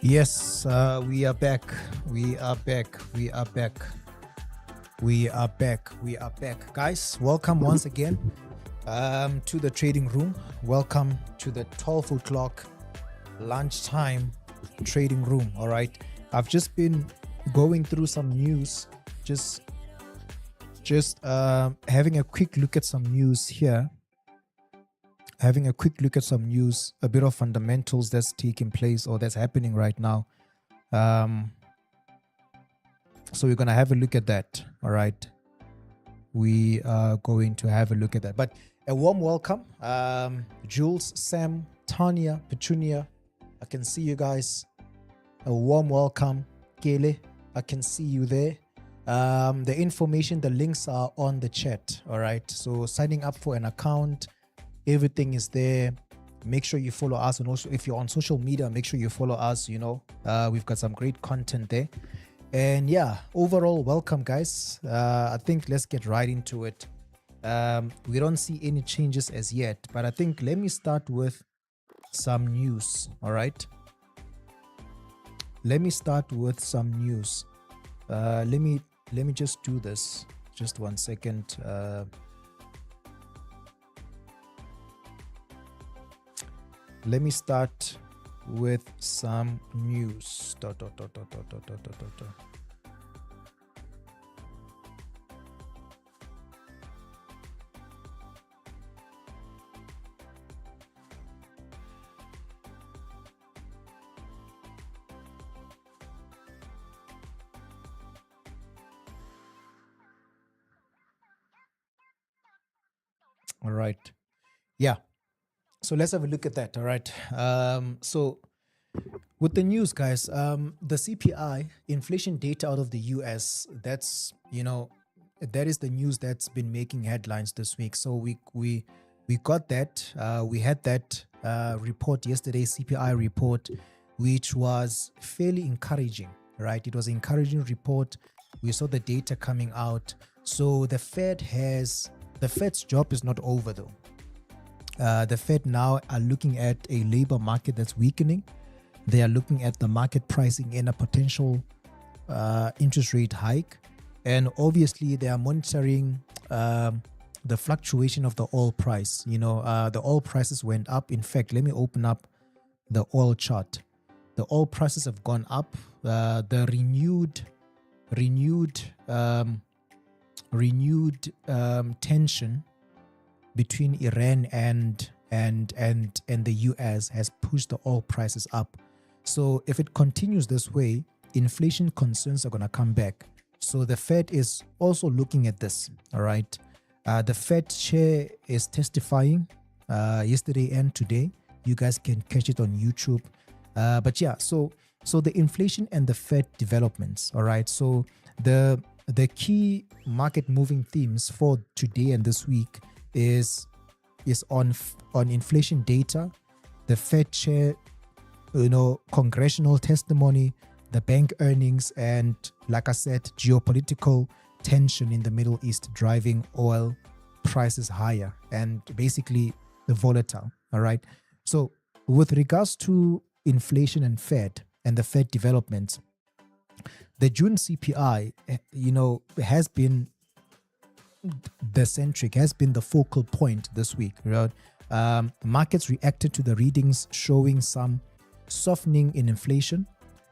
Yes, we are back. We are back. We are back. We are back. We are back. Guys, welcome once again to the trading room. Welcome to the 12 o'clock lunchtime trading room. All right. I've just been going through some news, just having a quick look at some news here. Having a quick look at some news, a bit of fundamentals that's taking place or that's happening right now. So we're going to have a look at that. All right. We are going to have a look at that. But a warm welcome. Jules, Sam, Tanya, Petunia. I can see you guys. A warm welcome. Kele, I can see you there. The information, the links are on the chat. All right. So signing up for an account, everything is there. Make sure you follow us, and also if you're on social media, make sure you follow us. You know, we've got some great content there. And yeah, overall, welcome, guys. I think let's get right into it. We don't see any changes as yet, but I think let me start with some news. All right. Let me start with some news. Let me just do this. Just 1 second. Let me start with some news. All right. Yeah. So let's have a look at that. All right. So with the news, guys, the CPI, inflation data out of the US, that's, that is the news that's been making headlines this week. So we got that. We had that report yesterday, CPI report, which was fairly encouraging, right? It was an encouraging report. We saw the data coming out. So the Fed's job is not over though. The Fed now are looking at a labor market that's weakening. They are looking at the market pricing in a potential interest rate hike. And obviously they are monitoring the fluctuation of the oil price. The oil prices went up. In fact, let me open up the oil chart. The oil prices have gone up. The renewed tension between Iran and the US has pushed the oil prices up. So if it continues this way, inflation concerns are going to come back. So the Fed is also looking at this. All right. The Fed chair is testifying yesterday and today. You guys can catch it on YouTube. But yeah, so the inflation and the Fed developments. All right. So the key market moving themes for today and this week is on inflation data, the Fed chair, congressional testimony, the bank earnings, and like I said, geopolitical tension in the Middle East driving oil prices higher and basically the volatile. All right. So with regards to inflation and the Fed developments, the June CPI, has been has been the focal point this week. Right? Markets reacted to the readings showing some softening in inflation,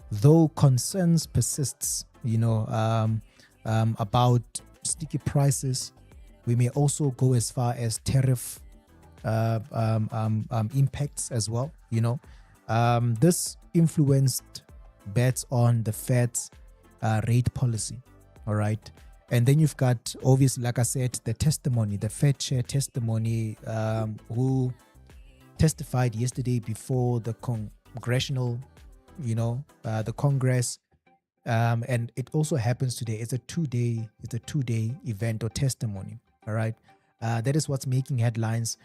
though concerns persists, about sticky prices. We may also go as far as tariff impacts as well. This influenced bets on the Fed's rate policy. All right. And then you've got, obviously, like I said, the testimony, the Fed chair testimony, who testified yesterday before the congressional, the Congress. And it also happens today. It's a two-day event or testimony. All right. That is what's making headlines.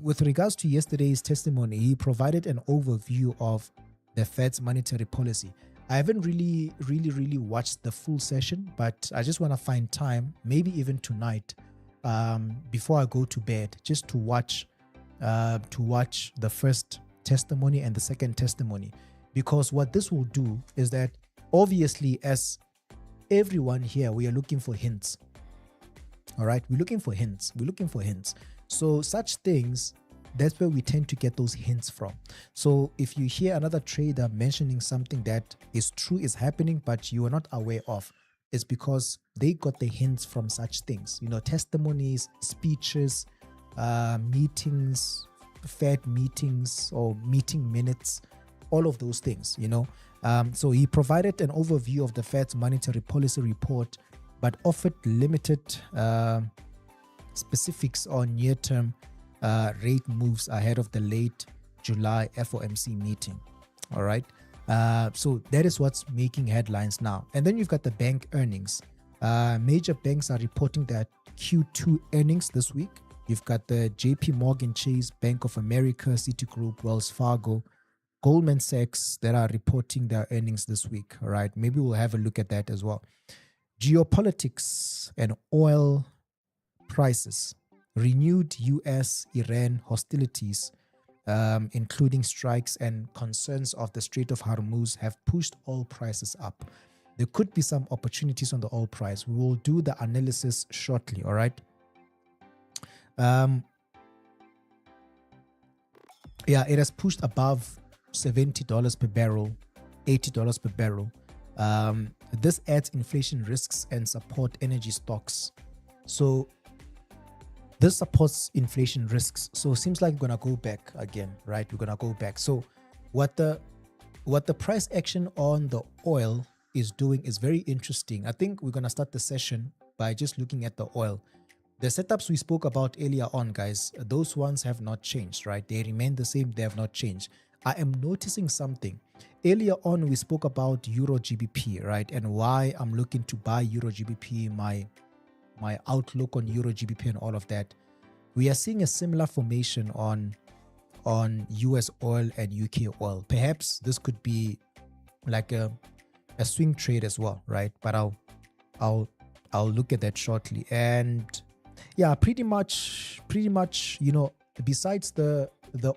With regards to yesterday's testimony, he provided an overview of the Fed's monetary policy. I haven't really watched the full session, but I just want to find time, maybe even tonight, before I go to bed, just to watch the first testimony and the second testimony. because what this will do is that, obviously, as everyone here, we are looking for hints. All right, we're looking for hints. So such things, that's where we tend to get those hints from. So if you hear another trader mentioning something that is true, is happening, but you are not aware of, it's because they got the hints from such things, testimonies, speeches, meetings, Fed meetings or meeting minutes, all of those things. So he provided an overview of the Fed's monetary policy report, but offered limited specifics on near-term rate moves ahead of the late July FOMC meeting. All right. So that is what's making headlines now. And then you've got the bank earnings. Major banks are reporting their Q2 earnings this week. You've got the JP Morgan Chase, Bank of America, Citigroup, Wells Fargo, Goldman Sachs that are reporting their earnings this week. All right. Maybe we'll have a look at that as well. Geopolitics and oil prices. Renewed US-Iran hostilities, including strikes and concerns of the Strait of Hormuz, have pushed oil prices up. There could be some opportunities on the oil price. We will do the analysis shortly, all right? Yeah, it has pushed above $70 per barrel, $80 per barrel. This adds inflation risks and support energy stocks. So this supports inflation risks. So it seems like we're going to go back again, right? We're going to go back. So what the price action on the oil is doing is very interesting. I think we're going to start the session by just looking at the oil. The setups we spoke about earlier on, guys, those ones have not changed, right? They remain the same. They have not changed. I am noticing something. Earlier on, we spoke about Euro GBP, right? And why I'm looking to buy Euro GBP, my outlook on Euro GBP and all of that. We are seeing a similar formation on US oil and UK oil. Perhaps this could be like a swing trade as well, right? But I'll look at that shortly. And yeah, pretty much, besides the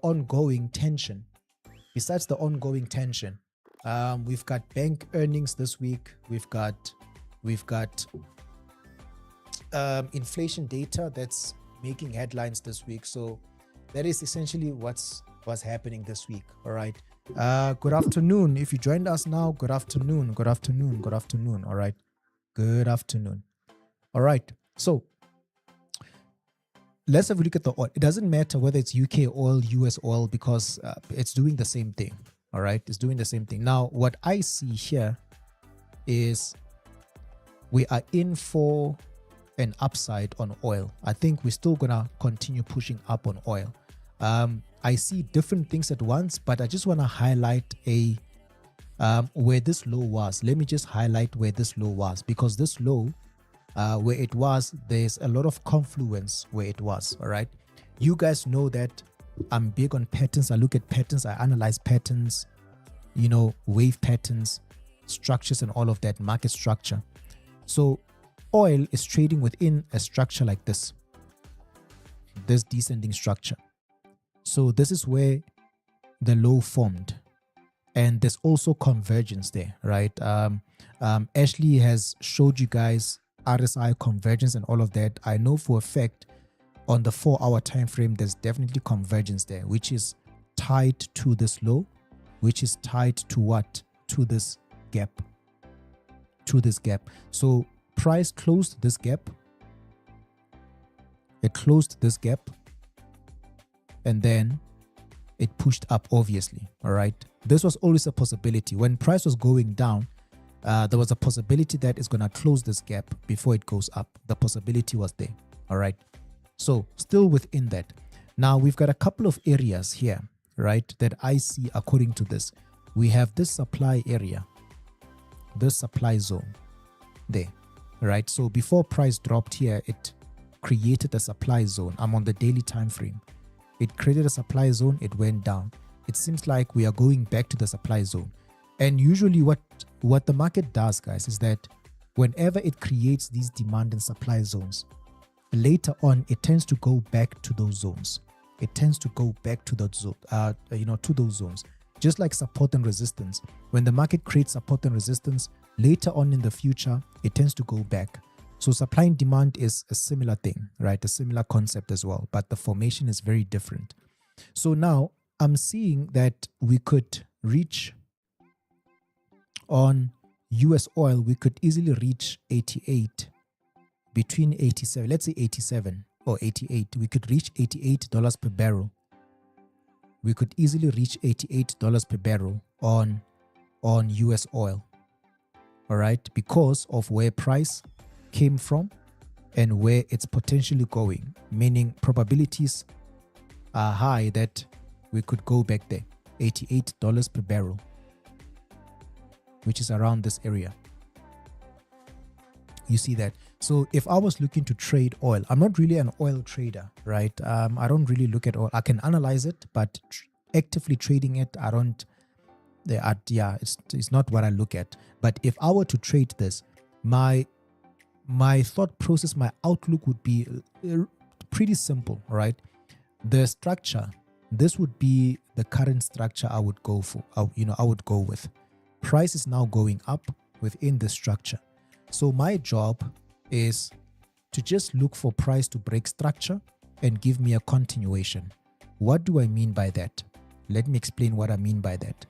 ongoing tension, we've got bank earnings this week. We've got inflation data that's making headlines this week. So that is essentially what's happening this week. All right. Good afternoon. If you joined us now, good afternoon. All right. Good afternoon. All right. So let's have a look at the oil. It doesn't matter whether it's UK oil, US oil, because it's doing the same thing. All right. It's doing the same thing. Now, what I see here is we are in for an upside on oil. I think we're still gonna continue pushing up on oil. I see different things at once, but I just want to highlight where this low was. Let me just highlight where this low was, because this low, where it was, there's a lot of confluence where it was. All right, you guys know that I'm big on patterns. I look at patterns, I analyze patterns, wave patterns, structures and all of that, market structure. So oil is trading within a structure like this descending structure. So this is where the low formed, and there's also convergence there, right? Ashley has showed you guys RSI convergence and all of that. I know for a fact on the 4-hour time frame, there's definitely convergence there, which is tied to this low, which is tied to what? To this gap. So price closed this gap. It closed this gap, and then it pushed up, obviously. All right, this was always a possibility. When price was going down, there was a possibility that it's going to close this gap before it goes up. The possibility was there. All right, so still within that. Now we've got a couple of areas here, right, that I see according to this. We have this supply area, this supply zone there, right? So before price dropped here, it created a supply zone. I'm on the daily time frame. It created a supply zone, it went down. It seems like we are going back to the supply zone. And usually what the market does, guys, is that whenever it creates these demand and supply zones, later on it tends to go back to those zones. It tends to go back to that zone, to those zones. just like support and resistance. When the market creates support and resistance, later on in the future, it tends to go back. So supply and demand is a similar thing, right? A similar concept as well, but the formation is very different. So now I'm seeing that we could reach on US oil, we could easily reach 88, between 87, let's say 87 or 88. We could reach $88 per barrel. We could easily reach $88 per barrel on US oil. All right, because of where price came from and where it's potentially going, meaning probabilities are high that we could go back there. $88 per barrel, which is around this area. You see that? So if I was looking to trade oil, I'm not really an oil trader, right? I don't really look at oil. I can analyze it, but actively trading it, I don't. It's not what I look at. But if I were to trade this, my thought process, my outlook would be pretty simple, right? The structure, this would be the current structure I would go for. I would go with. Price is now going up within the structure. So my job is to just look for price to break structure and give me a continuation. What do I mean by that? Let me explain what I mean by that,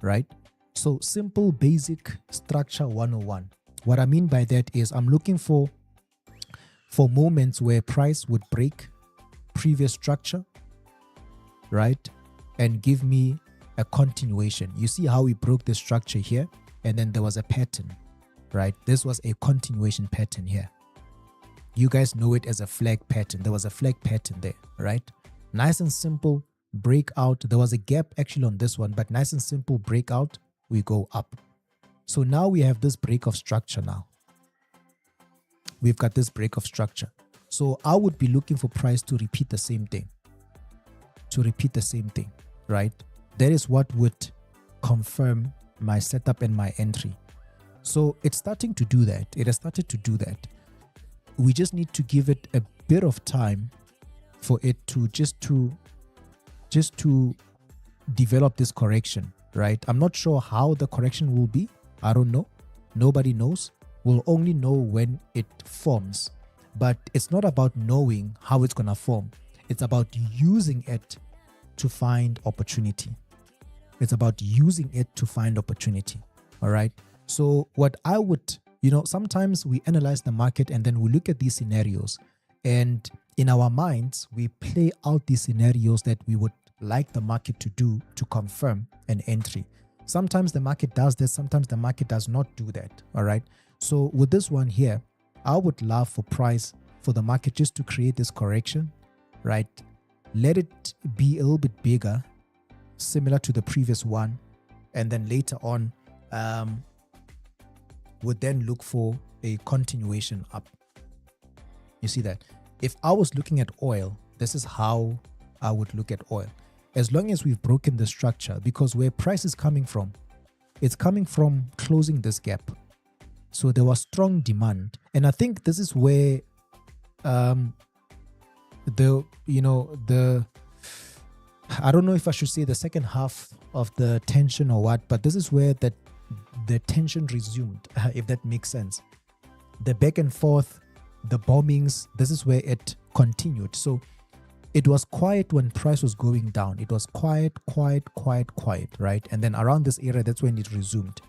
right? So simple basic structure 101. What I mean by that is I'm looking for moments where price would break previous structure, right? And give me a continuation. You see how we broke the structure here and then there was a pattern, right? This was a continuation pattern here. You guys know it as a flag pattern. There was a flag pattern there, right? Nice and simple breakout. There was a gap actually on this one, but nice and simple breakout, we go up. So now we have this break of structure now. We've got this break of structure. So I would be looking for price to repeat the same thing. Right? That is what would confirm my setup and my entry. So it's starting to do that. It has started to do that. We just need to give it a bit of time for it to just to develop this correction, right? I'm not sure how the correction will be. I don't know. Nobody knows. We'll only know when it forms. But it's not about knowing how it's going to form. It's about using it to find opportunity. It's about using it to find opportunity. All right. So what I would, sometimes we analyze the market and then we look at these scenarios, and in our minds, we play out these scenarios that we would like the market to do to confirm an entry. Sometimes the market does this, sometimes the market does not do that. All right. So with this one here, I would love for the market just to create this correction, right? Let it be a little bit bigger, similar to the previous one, and then later on would then look for a continuation up. You see that? If I was looking at oil, this is how I would look at oil. As long as we've broken the structure, because where price is coming from, it's coming from closing this gap. So there was strong demand. And I think this is where I don't know if I should say the second half of the tension or what, but this is where the tension resumed, if that makes sense. The back and forth, the bombings, this is where it continued. So it was quiet when price was going down. It was quiet, right? And then around this area, that's when it resumed.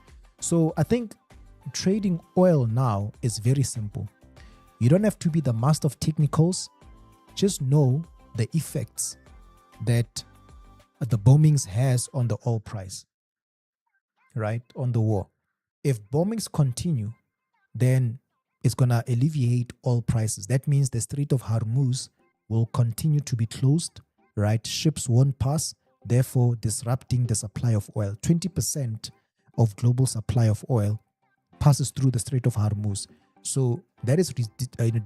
So I think trading oil now is very simple. You don't have to be the master of technicals. Just know the effects that the bombings has on the oil price, right? On the war. If bombings continue, then it's going to alleviate oil prices. That means the Strait of Hormuz will continue to be closed, right? Ships won't pass, therefore disrupting the supply of oil. 20% of global supply of oil passes through the Strait of Hormuz. So that is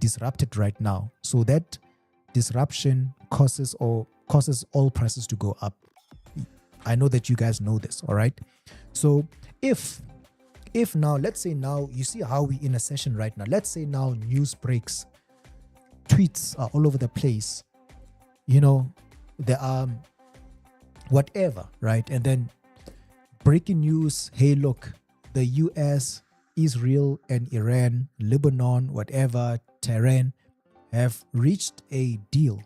disrupted right now. So that disruption causes oil prices to go up. I know that you guys know this, all right? So if now, let's say now, you see how we in a session right now, let's say now news breaks, tweets are all over the place, there are whatever, right? And then breaking news. Hey, look, the US, Israel, and Iran, Lebanon, whatever, Tehran have reached a deal.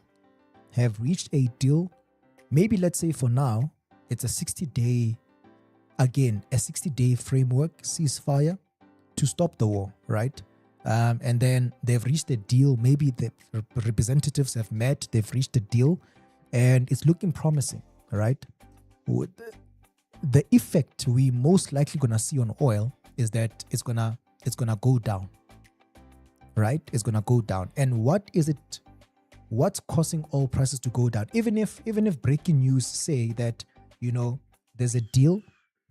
Maybe let's say for now, it's a 60-day, again, a 60-day framework ceasefire to stop the war, right? And then they've reached a deal. Maybe the representatives have met, they've reached a deal, and it's looking promising, right? The effect we most likely gonna see on oil is that it's gonna go down, right? It's gonna go down. And what's causing oil prices to go down? Even if breaking news say that, you know, there's a deal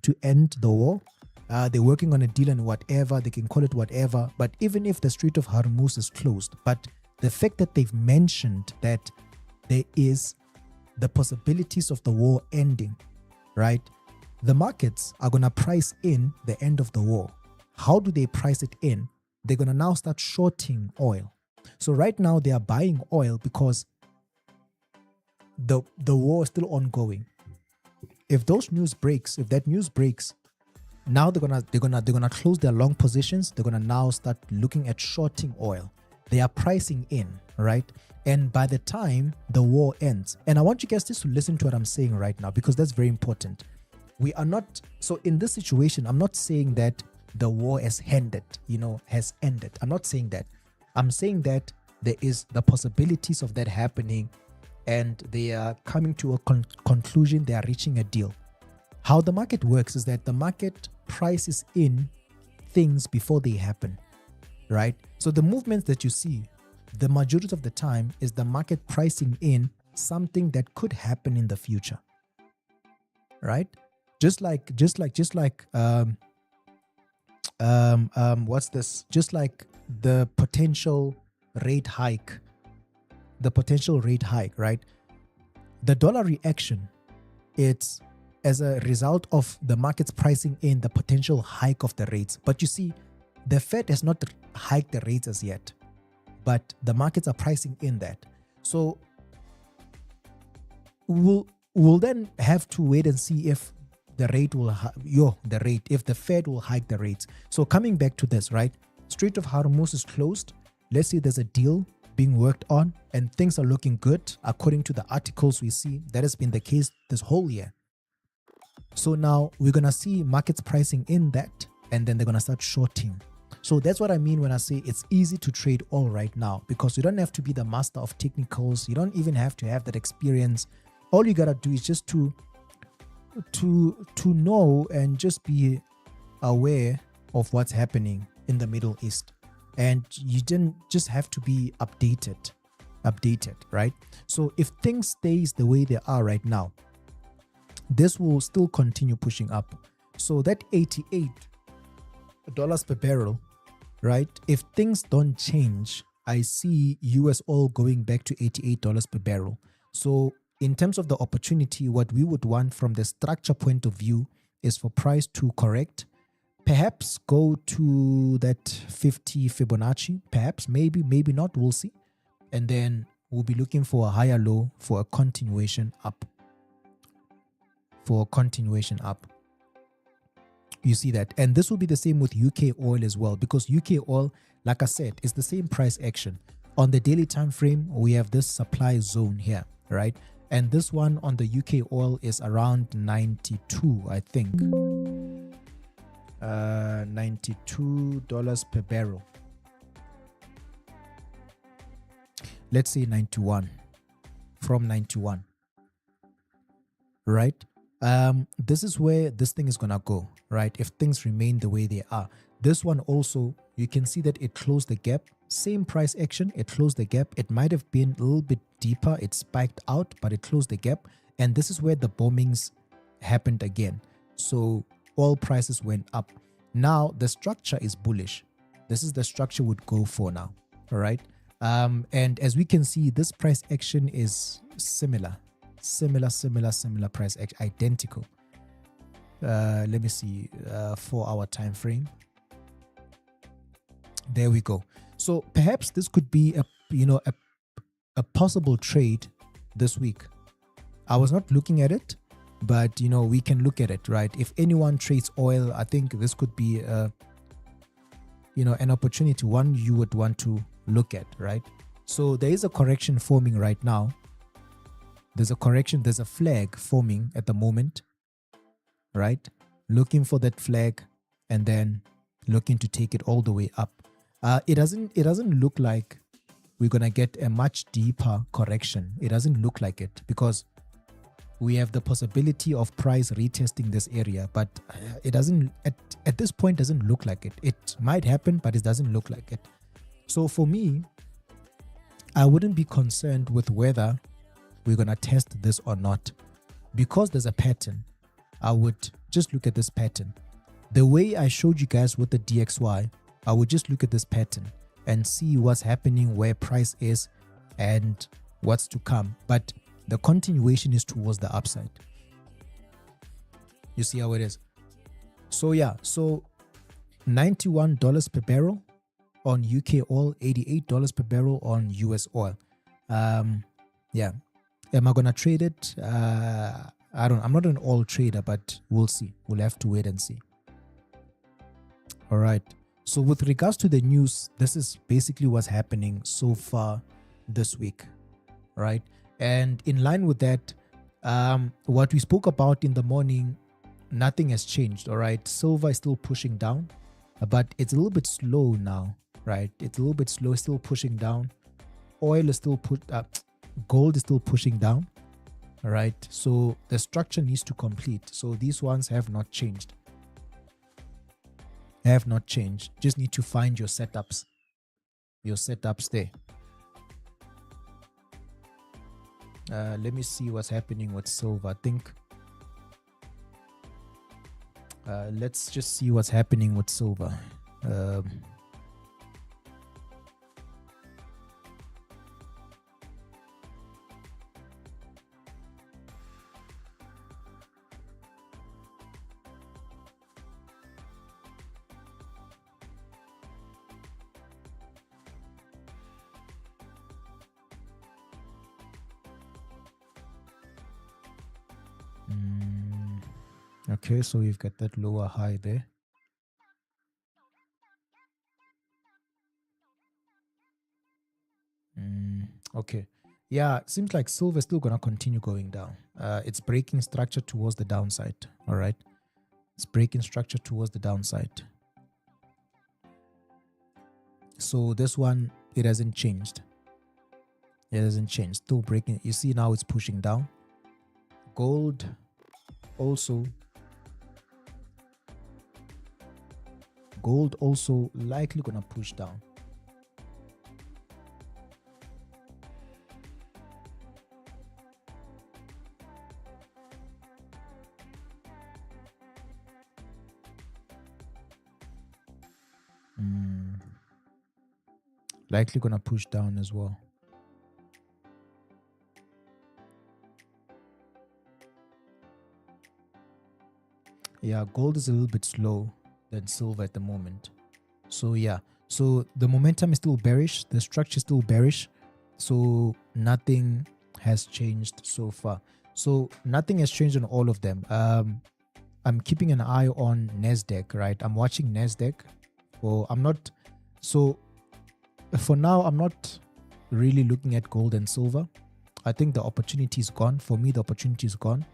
to end the war, they're working on a deal and whatever, they can call it whatever, but even if the Strait of Hormuz is closed, but the fact that they've mentioned that there is the possibilities of the war ending, right? The markets are going to price in the end of the war. How do they price it in? They're going to now start shorting oil. So right now they are buying oil because the war is still ongoing. If that news breaks, now they're gonna close their long positions. They're gonna now start looking at shorting oil. They are pricing in, right? And by the time the war ends, and I want you guys just to listen to what I'm saying right now, because that's very important. We are not, so in this situation, I'm not saying that the war has ended. I'm not saying that. I'm saying that there is the possibilities of that happening, and they are coming to a conclusion. They are reaching a deal. How the market works is that the market prices in things before they happen, right? So the movements that you see, the majority of the time, is the market pricing in something that could happen in the future, right? Just like what's this? Just like the potential rate hike, right? The dollar reaction, it's as a result of the markets pricing in the potential hike of the rates. But you see, the Fed has not hiked the rates as yet, but the markets are pricing in that. So we'll then have to wait and see if the rate will if the Fed will hike the rates. So coming back to this, right? Strait of Hormuz is closed. Let's say there's a deal being worked on and things are looking good according to the articles we see. That has been the case this whole year. So now we're going to see markets pricing in that, and then they're going to start shorting. So that's what I mean when I say it's easy to trade oil right now, because you don't have to be the master of technicals. You don't even have to have that experience. All you got to do is just to know and just be aware of what's happening in the Middle East. And you didn't just have to be updated, right? So if things stays the way they are right now, this will still continue pushing up. So that $88 per barrel, right? If things don't change, I see US oil going back to $88 per barrel. So in terms of the opportunity, what we would want from the structure point of view is for price to correct, perhaps go to that 50 Fibonacci, perhaps, maybe not, we'll see. And then we'll be looking for a higher low for a continuation up. You see that. And this will be the same with UK oil as well, because UK oil, like I said, is the same price action. On the daily time frame, we have this supply zone here, right? And this one on the UK oil is around 92, I think. $92 per barrel. Let's say 91, from 91, right? This is where this thing is gonna go, right? If things remain the way they are. This one also, you can see that it closed the gap. Same price action, it closed the gap. It might have been a little bit deeper, it spiked out, but it closed the gap. And this is where the bombings happened again. So oil prices went up. Now the structure is bullish. This is the structure would go for now, all right? And as we can see, this price action is similar price action, identical. Let me see, 4-hour time frame. There we go. So perhaps this could be a possible trade this week. I was not looking at it, but you know, we can look at it, right? If anyone trades oil, I think this could be you know, an opportunity, one you would want to look at, right? So there is a correction forming right now. There's a correction, there's a flag forming at the moment, right? Looking for that flag and then looking to take it all the way up. It doesn't look like we're gonna get a much deeper correction. It doesn't look like it, because we have the possibility of price retesting this area, but it doesn't at this point doesn't look like it. It might happen, but it doesn't look like it. So for me, I wouldn't be concerned with whether we're gonna test this or not, because there's a pattern. I would just look at this pattern. The way I showed you guys with the DXY, I would just look at this pattern and see what's happening, where price is and what's to come. But the continuation is towards the upside. You see how it is? So yeah, so $91 per barrel on UK oil, $88 per barrel on US oil. Yeah. Am I gonna trade it? I'm not an oil trader, but we'll see. We'll have to wait and see. All right. So with regards to the news, this is basically what's happening so far this week, right? And in line with that, what we spoke about in the morning, nothing has changed, all right? Silver is still pushing down, but it's a little bit slow now, right? It's a little bit slow, still pushing down. Oil is still gold is still pushing down, all right? So the structure needs to complete. So these ones have not changed. Just need to find your setups there. Let me see what's happening with silver. I think let's just see what's happening with silver. Okay, so we've got that lower high there. Okay. Yeah, it seems like silver is still going to continue going down. It's breaking structure towards the downside. All right. It's breaking structure towards the downside. So this one, it hasn't changed. It hasn't changed. Still breaking. You see now it's pushing down. Gold also. Gold also likely going to push down. Likely going to push down as well. Yeah, gold is a little bit slow than silver at the moment. So yeah, so the momentum is still bearish, the structure is still bearish, so nothing has changed so far. So nothing has changed on all of them. I'm keeping an eye on Nasdaq, right? I'm watching Nasdaq. For now, I'm not really looking at gold and silver. I think the opportunity is gone. For me, the opportunity is gone.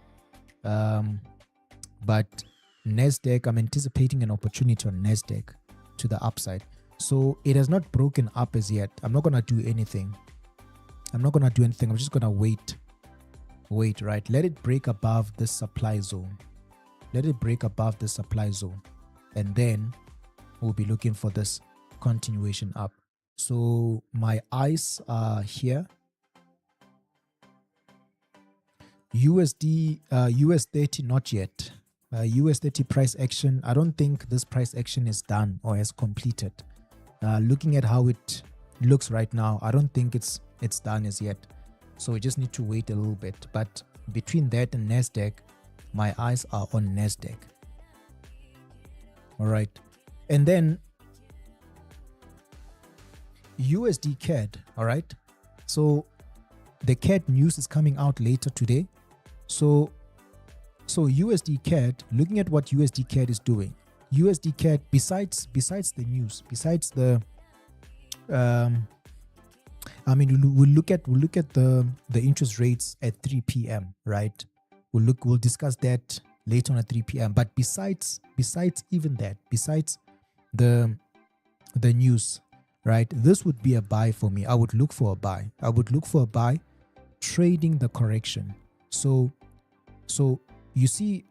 But Nasdaq, I'm anticipating an opportunity on Nasdaq to the upside. So it has not broken up as yet. I'm not going to do anything. I'm just going to wait, right? Let it break above this supply zone. And then we'll be looking for this continuation up. So my eyes are here. USD, US30, not yet. US30 price action, I don't think this price action is done or has completed. Looking at how it looks right now, I don't think it's done as yet. So we just need to wait a little bit. But between that and Nasdaq, my eyes are on Nasdaq. All right. And then USD CAD, all right? So the CAD news is coming out later today. So So USD CAD, looking at what USD CAD is doing, USD CAD, besides the news, besides the I mean, we'll look at the interest rates at 3 p.m. right? We'll discuss that later on at 3 p.m. But besides even that, besides the news, right? This would be a buy for me. I would look for a buy. I would look for a buy, trading the correction. So you see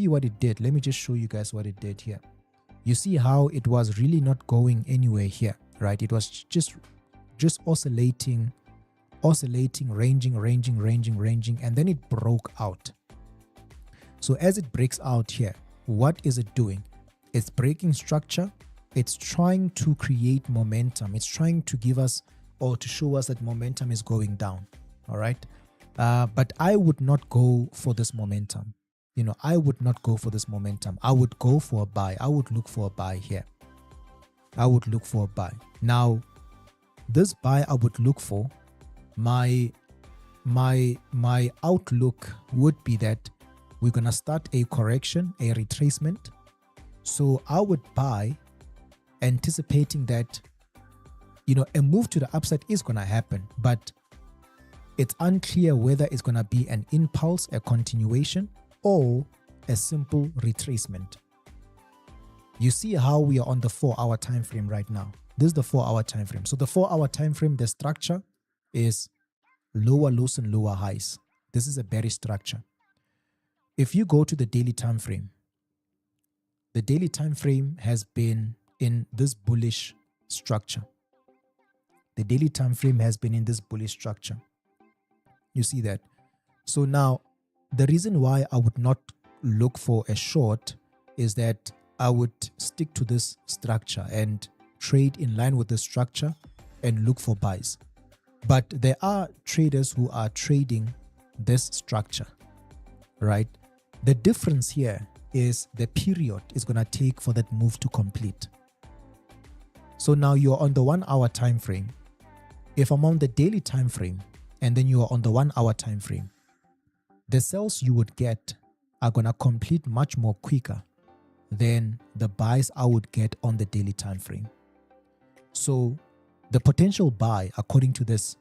what it did. Let me just show you guys what it did here. You see how it was really not going anywhere here, right? It was just oscillating, ranging, and then it broke out. So as it breaks out here, what is it doing? It's breaking structure. It's trying to create momentum. It's trying to give us or to show us that momentum is going down. All right. But I would not go for this momentum. I would not go for this momentum. I would go for a buy. I would look for a buy here. I would look for a buy. Now, this buy I would look for, my outlook would be that we're going to start a correction, a retracement. So I would buy, anticipating that, a move to the upside is going to happen, but it's unclear whether it's going to be an impulse, a continuation, or a simple retracement. You see how we are on the 4-hour time frame right now. This is the 4-hour time frame. So the 4-hour time frame, the structure is lower lows and lower highs. This is a bearish structure. If you go to the daily time frame, the daily time frame has been in this bullish structure. The daily time frame has been in this bullish structure. You see that? So now, the reason why I would not look for a short is that I would stick to this structure and trade in line with the structure and look for buys. But there are traders who are trading this structure, right? The difference here is the period is going to take for that move to complete. So now you're on the 1-hour time frame. If I'm on the daily time frame and then you are on the 1-hour time frame, the sales you would get are going to complete much more quicker than the buys I would get on the daily time frame. So the potential buy, according to this,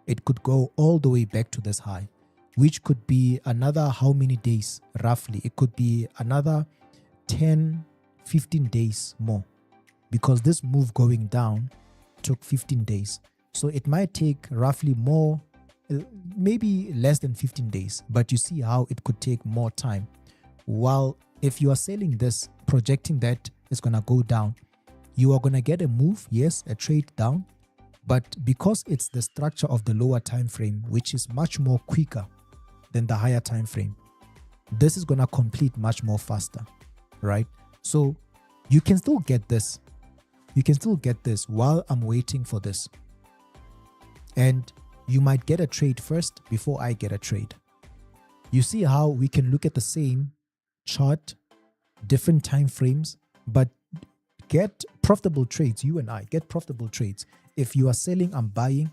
it could go all the way back to this high, which could be another how many days roughly? It could be another 10, 15 days more, because this move going down took 15 days. So it might take roughly more, maybe less than 15 days, but you see how it could take more time. While if you are selling this, projecting that it's going to go down, you are going to get a move, yes, a trade down, but because it's the structure of the lower time frame, which is much more quicker than the higher time frame, this is going to complete much more faster, right? So you can still get this. You can still get this while I'm waiting for this. And you might get a trade first before I get a trade. You see how we can look at the same chart, different time frames, but get profitable trades. You and I get profitable trades. If you are selling, I'm buying,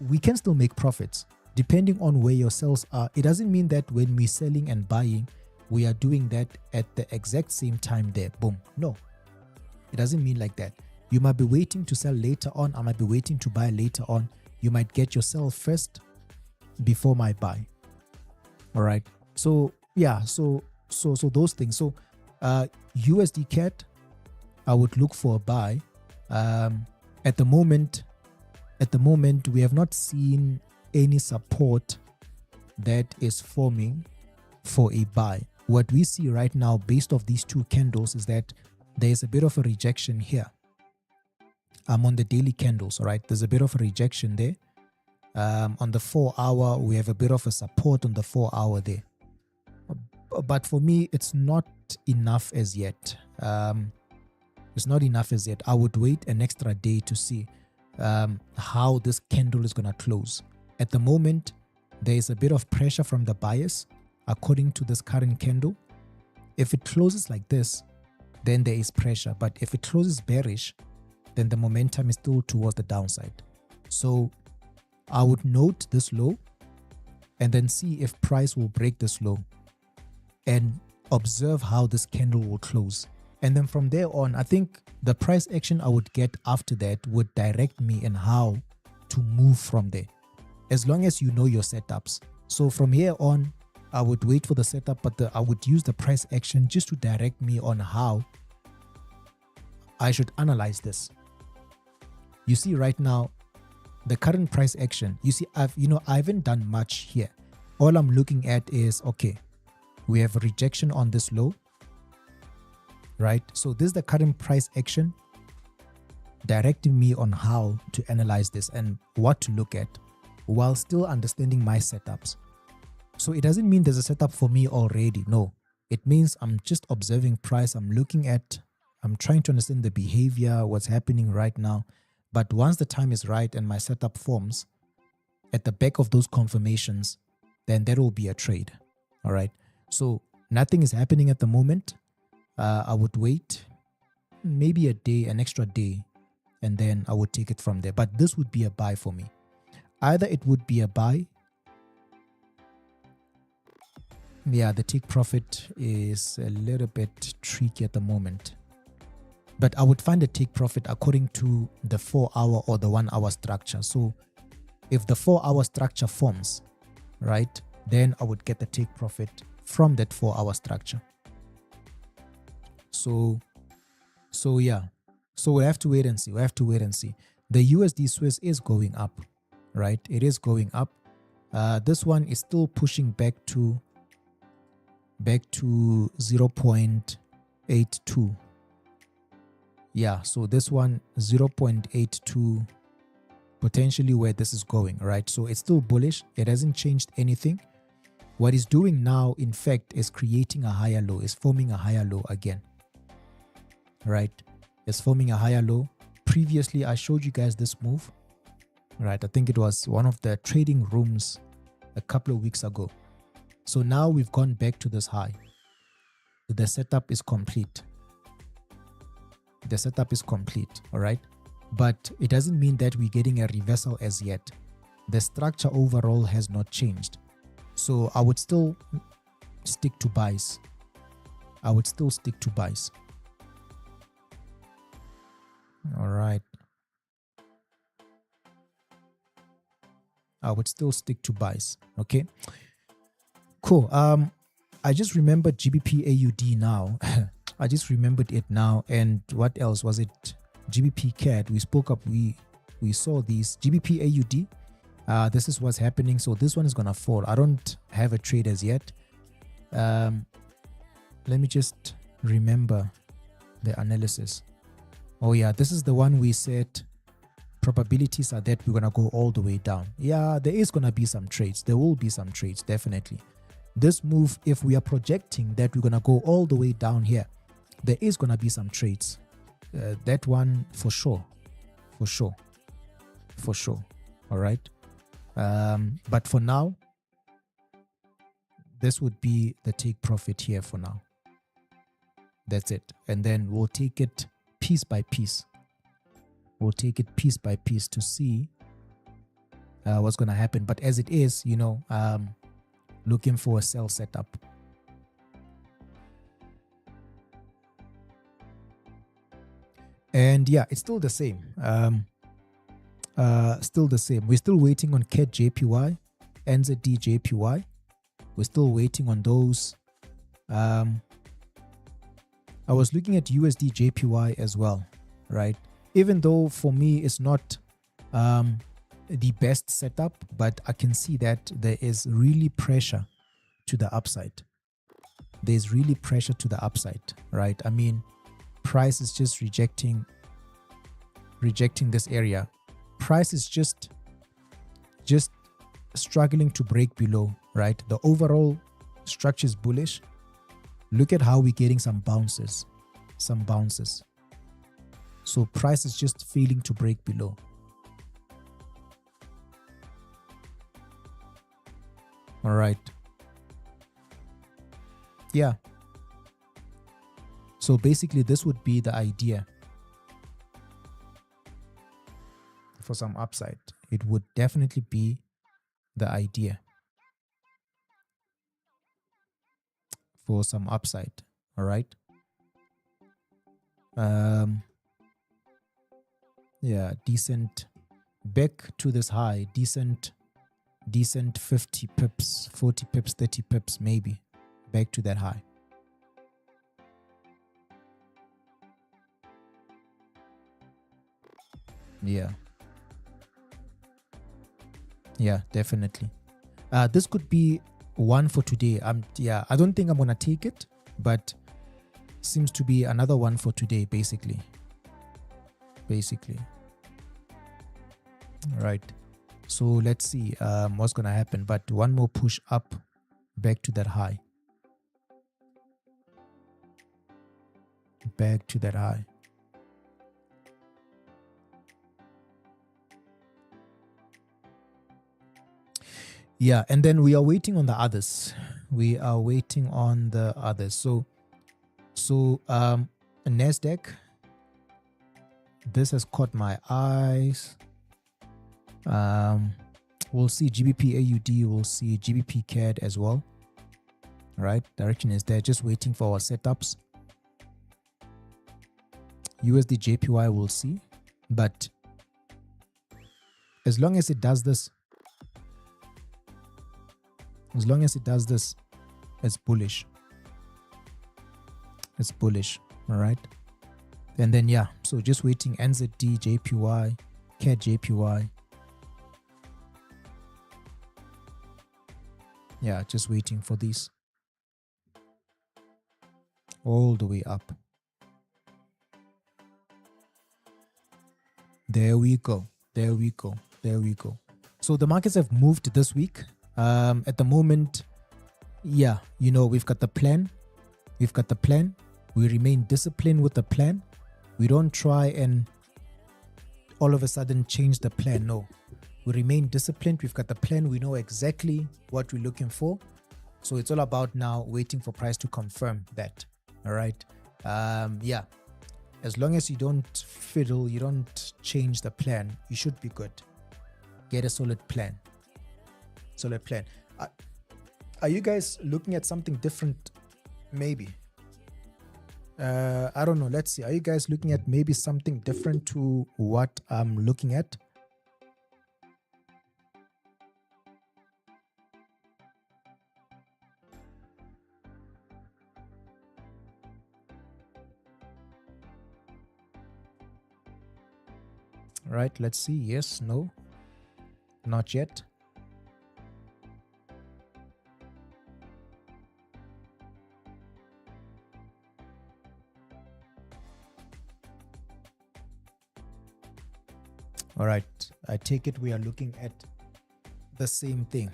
we can still make profits depending on where your sales are. It doesn't mean that when we're selling and buying, we are doing that at the exact same time there. Boom. No, it doesn't mean like that. You might be waiting to sell later on. I might be waiting to buy later on. You might get your sell first before my buy. All right. So yeah, so those things. So USD CAD, I would look for a buy. At the moment, we have not seen any support that is forming for a buy. What we see right now, based off these two candles, is that there is a bit of a rejection here. I'm on the daily candles, all right? There's a bit of a rejection there. On the 4-hour, we have a bit of a support on the 4-hour there. But for me, it's not enough as yet. It's not enough as yet. I would wait an extra day to see how this candle is going to close. At the moment, there is a bit of pressure from the buyers, according to this current candle. If it closes like this, then there is pressure. But if it closes bearish, then the momentum is still towards the downside. So I would note this low and then see if price will break this low and observe how this candle will close. And then from there on, I think the price action I would get after that would direct me in how to move from there, as long as you know your setups. So from here on, I would wait for the setup, but I would use the price action just to direct me on how I should analyze this. You see right now, the current price action, you see, I haven't done much here. All I'm looking at is, okay, we have a rejection on this low, right? So this is the current price action directing me on how to analyze this and what to look at while still understanding my setups. So it doesn't mean there's a setup for me already. No, it means I'm just observing price. I'm trying to understand the behavior, what's happening right now. But once the time is right and my setup forms at the back of those confirmations, then there will be a trade. All right. So nothing is happening at the moment. I would wait maybe a day, an extra day, and then I would take it from there. But this would be a buy for me. Either it would be a buy. Yeah, the take profit is a little bit tricky at the moment. But I would find a take profit according to the 4-hour or the 1-hour structure. So if the 4-hour structure forms, right, then I would get the take profit from that 4-hour structure. So yeah. So we have to wait and see. The USD Swiss is going up, right? It is going up. This one is still pushing back to 0.82. Yeah, so this one 0.82 potentially where this is going, right? So it's still bullish. It hasn't changed anything. What it's doing now, in fact, is creating a higher low, is forming a higher low again, right? It's forming a higher low. Previously, I showed you guys this move, right? I think it was one of the trading rooms a couple of weeks ago. So now we've gone back to this high. The setup is complete. All right? But it doesn't mean that we're getting a reversal as yet. The structure overall has not changed. So I would still stick to buys. All right. I would still stick to buys. Okay. Cool. I just remembered GBP AUD now. I just remembered it now. And what else was it? GBP CAD. We spoke up. We saw these GBP AUD. This is what's happening. So this one is gonna fall. I don't have a trade as yet. Let me just remember the analysis. Oh yeah, this is the one we said probabilities are that we're gonna go all the way down. Yeah, there is gonna be some trades. There will be some trades, definitely. This move, if we are projecting that we're gonna go all the way down here, there is gonna be some trades. That one for sure. All right. But for now, this would be the take profit here for now. That's it. And then we'll take it piece by piece. To see what's going to happen. But as it is, looking for a sell setup. And yeah, it's still the same. We're still waiting on CAD JPY, NZD JPY. We're still waiting on those. I was looking at USD JPY as well, right? Even though for me it's not the best setup, but I can see that there is really pressure to the upside. There's really pressure to the upside, right? I mean, price is just rejecting this area. Price is just struggling to break below, right? The overall structure is bullish. Look at how we're getting some bounces. So price is just failing to break below. All right. Yeah. So basically this would be the idea for some upside. It would definitely be the idea. for some upside. All right. Yeah, decent back to this high, decent 50 pips, 40 pips, 30 pips, maybe back to that high. Yeah. Yeah, definitely. This could be one for today. Yeah, I don't think I'm gonna take it, but seems to be another one for today, basically. Right. So let's see what's gonna happen. But one more push up back to that high. Back to that high. Yeah, and then we are waiting on the others. So Nasdaq, this has caught my eyes. We'll see GBP AUD, we'll see GBP CAD as well. Right, direction is there, just waiting for our setups. USD JPY we'll see, but as long as it does this, it's bullish. All right. And then yeah, so just waiting NZD JPY, CAD JPY. Yeah, just waiting for these all the way up. There we go. So the markets have moved this week. At the moment, yeah, we've got the plan. We remain disciplined with the plan. We don't try and all of a sudden change the plan. No, we remain disciplined. We've got the plan. We know exactly what we're looking for. So it's all about now waiting for price to confirm that. All right. Yeah. As long as you don't fiddle, you don't change the plan, you should be good. Get a solid plan. Are you guys looking at something different? Maybe. I don't know. Let's see. Are you guys looking at maybe something different to what I'm looking at? Right, let's see. Yes, no, not yet. All right, I take it we are looking at the same thing.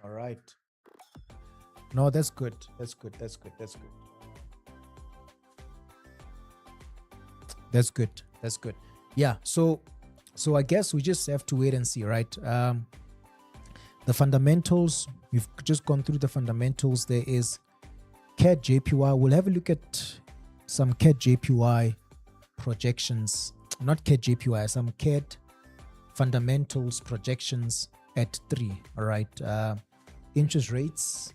All right. No, that's good. That's good. Yeah. So I guess we just have to wait and see, right? The fundamentals, we've just gone through the fundamentals. There is CAD JPY. We'll have a look at some CAD JPY projections. Not CAD JPY, some CAD fundamentals projections at 3. All right. Interest rates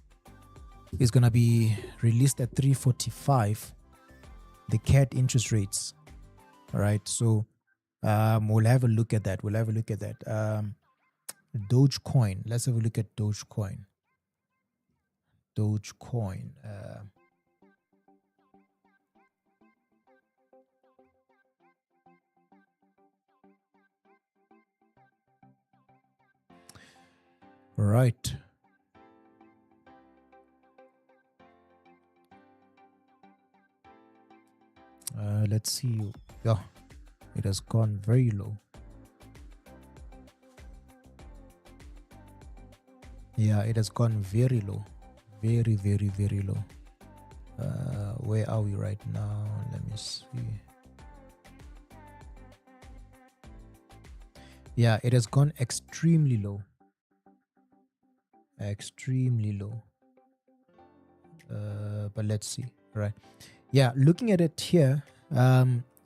is going to be released at 345. The CAD interest rates. All right. So we'll have a look at that. Dogecoin. Let's have a look at Dogecoin. Right. Let's see. Yeah, it has gone very low. Yeah, it has gone very low. Very, very, very low. Where are we right now? Let me see. Yeah, it has gone extremely low. But let's see. Right. Yeah, looking at it here,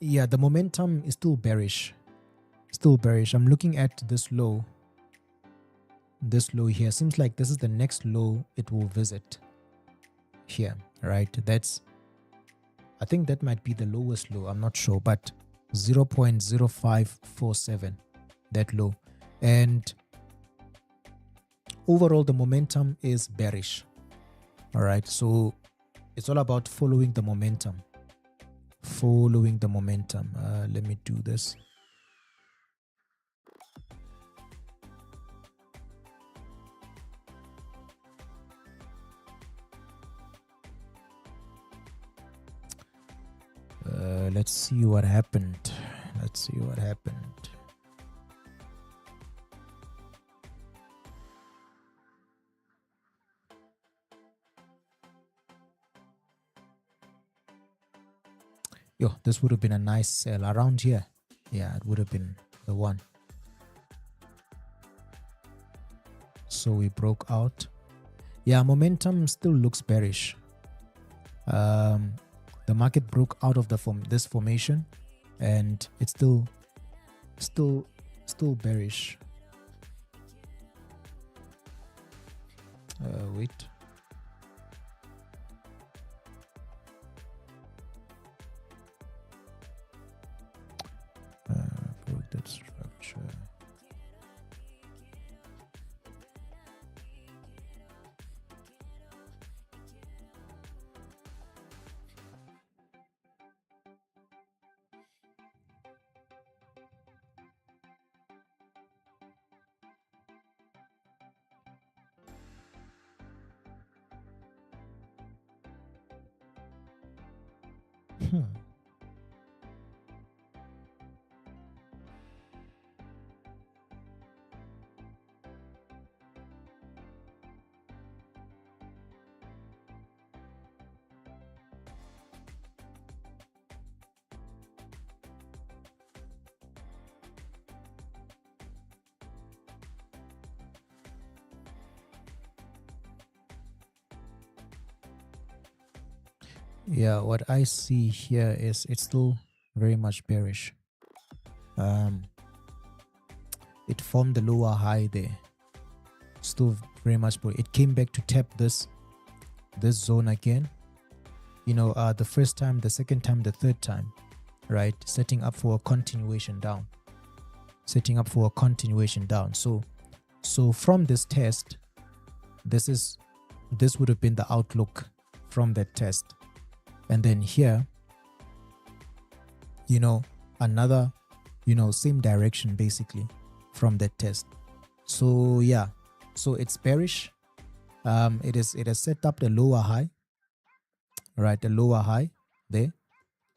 yeah, the momentum is still bearish. Still bearish. I'm looking at this low. This low here. Seems like this is the next low it will visit. Here, right? I think that might be the lowest low. I'm not sure, but 0.0547, that low. And overall, the momentum is bearish. All right. So it's all about following the momentum. Following the momentum. Let me do this. Let's see what happened. Let's see what happened. Yo, this would have been a nice sell around here. Yeah, it would have been the one. So we broke out. Yeah, momentum still looks bearish. The market broke out of this formation, and it's still bearish. Wait. Broke that structure. Yeah, what I see here is it's still very much bearish. It formed the lower high there. Still very much bearish. It came back to tap this zone again. You know, the first time, the second time, the third time, right? Setting up for a continuation down. Setting up for a continuation down. So from this test, this would have been the outlook from that test. And then here, you know, another, you know, same direction basically from that test. So yeah, so it's bearish. It has set up the lower high, right? The lower high there,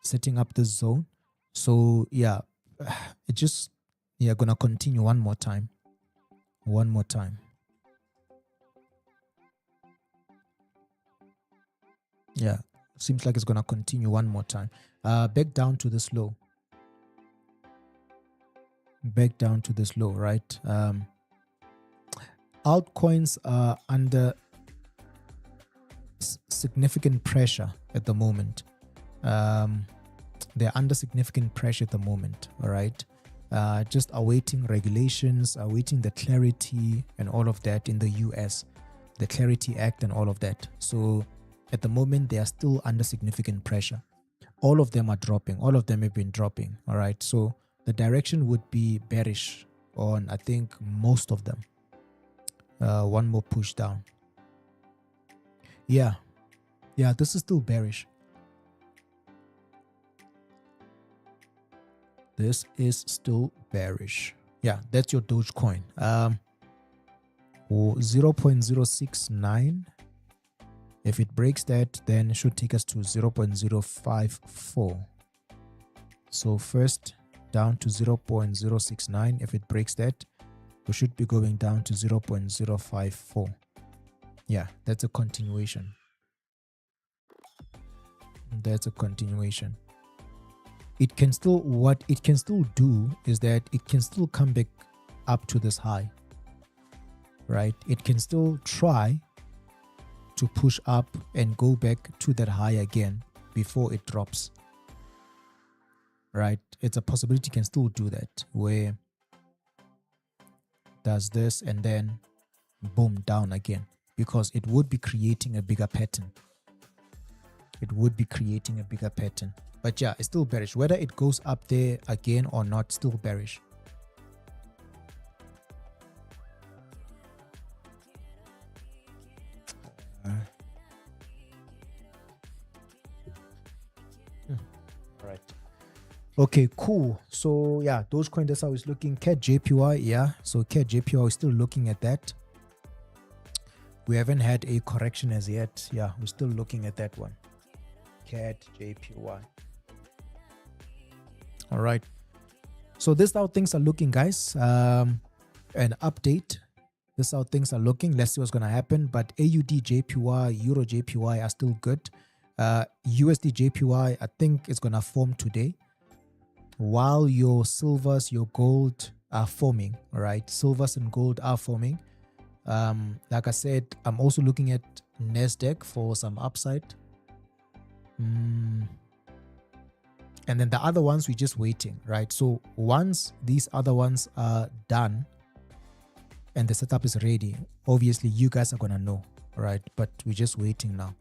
setting up this zone. So yeah, it just, yeah, gonna continue one more time. One more time. Yeah. Seems like it's going to continue one more time. Back down to this low. Back down to this low, right? Altcoins are under significant pressure at the moment. They're under significant pressure at the moment, all right? Just awaiting regulations, awaiting the clarity and all of that in the US, the Clarity Act and all of that. So at the moment, they are still under significant pressure. All of them are dropping. All of them have been dropping. All right. So the direction would be bearish on, I think, most of them. One more push down. Yeah. Yeah, this is still bearish. This is still bearish. Yeah, that's your Dogecoin. 0.069. If it breaks that, then it should take us to 0.054. So first down to 0.069. If it breaks that, we should be going down to 0.054. Yeah, that's a continuation. That's a continuation. It can still, what it can still do is that it can still come back up to this high, right? It can still try to push up and go back to that high again before it drops. right? It's a possibility you can still do that, where does this and then boom, down again, because it would be creating a bigger pattern. It would be creating a bigger pattern. But yeah, it's still bearish. Whether it goes up there again or not, still bearish. Right. Okay, cool. So yeah, Dogecoin, that's how it's looking. CAD JPY, yeah. So CAD JPY, we're still looking at that. We haven't had a correction as yet. Yeah, we're still looking at that one. CAD JPY. All right. So this is how things are looking, guys. An update. This is how things are looking. Let's see what's going to happen. But AUD JPY, Euro JPY are still good. USD JPY, I think it's going to form today. While your silvers, your gold are forming, all right? Silvers and gold are forming. Like I said, I'm also looking at Nasdaq for some upside. And then the other ones, we're just waiting, right? So once these other ones are done and the setup is ready, obviously you guys are going to know, right? But we're just waiting now.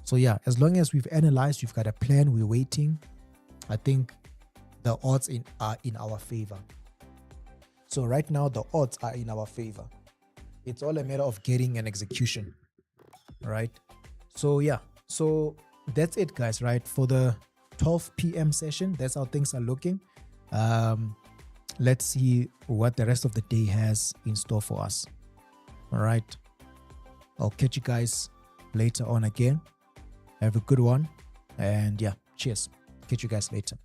So yeah, as long as we've analyzed, we've got a plan, we're waiting, I think the odds are in our favor. So right now, the odds are in our favor. It's all a matter of getting an execution, right? So yeah, so that's it, guys, right? For the 12 p.m. session, that's how things are looking. Let's see what the rest of the day has in store for us. All right. I'll catch you guys later on again. Have a good one. And yeah, cheers. Catch you guys later.